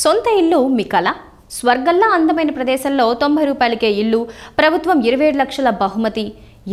సొంత ఇల్లు మీ కల. స్వర్గంలా అందమైన ప్రదేశంలో 90 రూపాయలకే ఇల్లు, ప్రభుత్వం 27 లక్షల బహుమతి.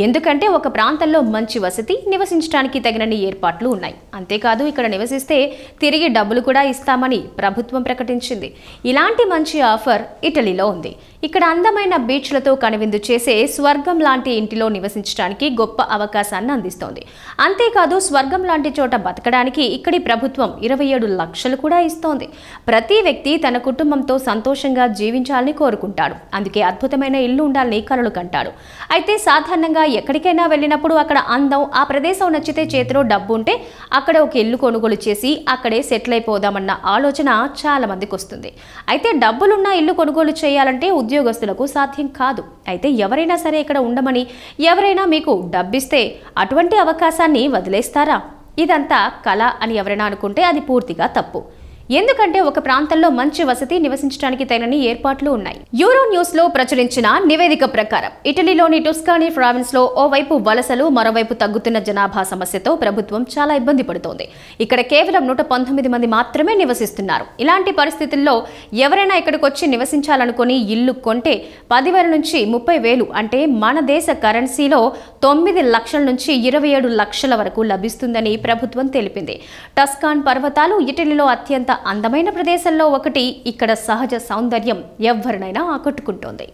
ఎందుకంటే ఒక ప్రాంతంలో మంచి వసతి, నివసించడానికి తగినన్ని ఏర్పాట్లు ఉన్నాయి. అంతేకాదు ఇక్కడ నివసిస్తే తిరిగి డబ్బులు కూడా ఇస్తామని ప్రభుత్వం ప్రకటించింది. ఇలాంటి మంచి ఆఫర్ ఇటలీలో ఉంది. ఇక్కడ అందమైన బీచ్లతో కనువిందు చేసే స్వర్గం లాంటి ఇంటిలో నివసించడానికి గొప్ప అవకాశాన్ని అందిస్తోంది. అంతేకాదు స్వర్గం లాంటి చోట బతకడానికి ఇక్కడి ప్రభుత్వం 27 లక్షలు కూడా ఇస్తోంది. ప్రతి వ్యక్తి తన కుటుంబంతో సంతోషంగా జీవించాలని కోరుకుంటాడు. అందుకే అద్భుతమైన ఇల్లు ఉండాలని కలలు కంటాడు. అయితే సాధారణంగా ఎక్కడికైనా వెళ్ళినప్పుడు అక్కడ అందం, ఆ ప్రదేశం నచ్చితే చేతిలో డబ్బు ఉంటే అక్కడ ఒక ఇల్లు కొనుగోలు చేసి అక్కడే సెటిల్ అయిపోదామన్న ఆలోచన చాలా మందికి వస్తుంది. అయితే డబ్బులున్న ఇల్లు కొనుగోలు చేయాలంటే ఉద్యోగస్తులకు సాధ్యం కాదు. అయితే ఎవరైనా సరే ఇక్కడ ఉండమని ఎవరైనా మీకు డబ్బిస్తే అటువంటి అవకాశాన్ని వదిలేస్తారా? ఇదంతా కళ అని ఎవరైనా అనుకుంటే అది పూర్తిగా తప్పు. ఎందుకంటే ఒక ప్రాంతంలో మంచి వసతి, నివసించడానికి తగినన్ని ఏర్పాట్లు ఉన్నాయి. యూరో న్యూస్ లో ప్రచురించిన నివేదిక ప్రకారం ఇటలీలోని టుస్కానీ ప్రావిన్స్ లో ఓవైపు వలసలు, మరోవైపు తగ్గుతున్న జనాభా సమస్యతో ప్రభుత్వం చాలా ఇబ్బంది పడుతోంది. ఇక్కడ కేవలం 119 మంది మాత్రమే నివసిస్తున్నారు. ఇలాంటి పరిస్థితుల్లో ఎవరైనా ఇక్కడికి వచ్చి నివసించాలనుకుని ఇల్లు కొంటే 10,000 నుంచి 30,000 అంటే మన దేశ కరెన్సీలో 9 లక్షల నుంచి 27 లక్షల వరకు లభిస్తుందని ప్రభుత్వం తెలిపింది. టస్కాన్ పర్వతాలు ఇటలీలో అత్యంత అందమైన ప్రదేశంలో ఒకటి. ఇక్కడ సహజ సౌందర్యం ఎవరినైనా ఆకట్టుకుంటోంది.